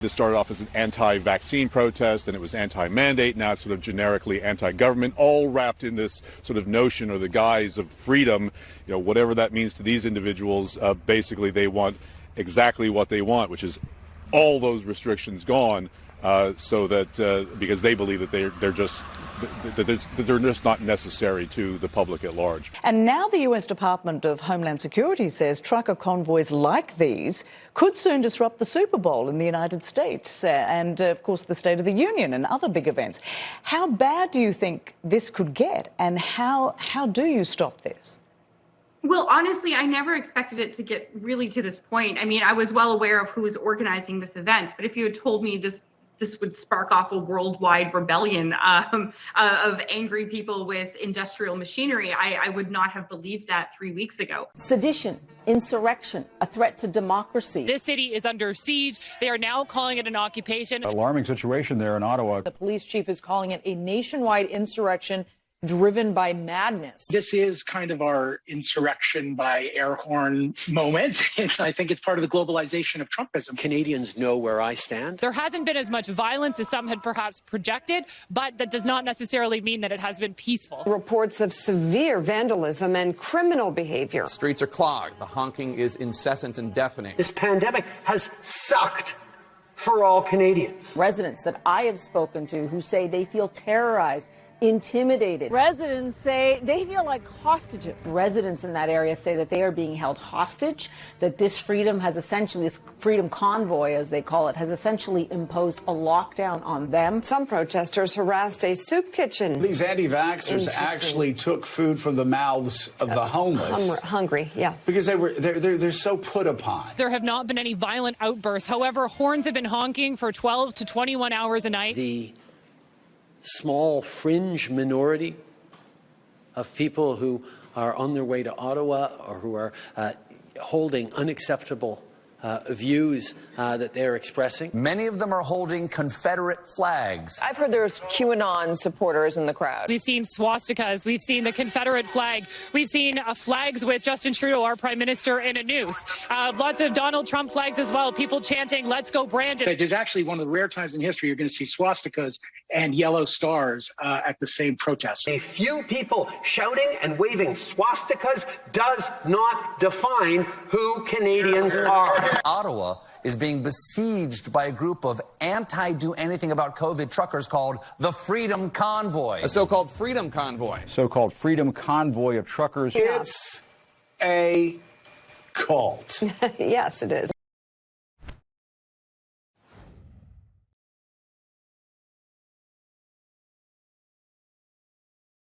This started off as an anti-vaccine protest, and it was anti-mandate. Now it's sort of generically anti-government, all wrapped in this sort of notion or the guise of freedom. You know, whatever that means to these individuals, basically they want exactly what they want, which is all those restrictions gone, so that because they believe that they're just not necessary to the public at large. And now the US Department of Homeland Security says trucker convoys like these could soon disrupt the Super Bowl in the United States and, of course, the State of the Union and other big events. How bad do you think this could get, and how do you stop this? Well, honestly, I never expected it to get really to this point. I mean, I was well aware of who was organizing this event, but if you had told me this would spark off a worldwide rebellion of angry people with industrial machinery, I would not have believed that 3 weeks ago. Sedition, insurrection, a threat to democracy. This city is under siege. They are now calling it an occupation. Alarming situation there in Ottawa. The police chief is calling it a nationwide insurrection driven by madness. This is kind of our insurrection by air horn moment. I think it's part of the globalization of Trumpism. Canadians know where I stand. There hasn't been as much violence as some had perhaps projected, but that does not necessarily mean that it has been peaceful. Reports of severe vandalism and criminal behavior. The streets are clogged. The honking is incessant and deafening. This pandemic has sucked for all Canadians. Residents that I have spoken to who say they feel terrorized, intimidated. Residents say they feel like hostages. Residents in that area say that they are being held hostage, that this freedom convoy, as they call it, has essentially imposed a lockdown on them. Some protesters harassed a soup kitchen. These anti-vaxxers actually took food from the mouths of the homeless. Hungry, yeah. Because they're so put upon. There have not been any violent outbursts. However, horns have been honking for 12 to 21 hours a night. The small fringe minority of people who are on their way to Ottawa or who are holding unacceptable views that they're expressing. Many of them are holding Confederate flags. I've heard there's QAnon supporters in the crowd. We've seen swastikas. We've seen the Confederate flag. We've seen flags with Justin Trudeau, our prime minister, in a noose. Lots of Donald Trump flags as well. People chanting, "Let's go, Brandon." It is actually one of the rare times in history you're going to see swastikas and yellow stars at the same protest. A few people shouting and waving swastikas does not define who Canadians are. Ottawa is being besieged by a group of anti-do-anything-about-COVID truckers called the Freedom Convoy. A so-called Freedom Convoy. So-called Freedom Convoy of truckers. It's a cult. Yes, it is.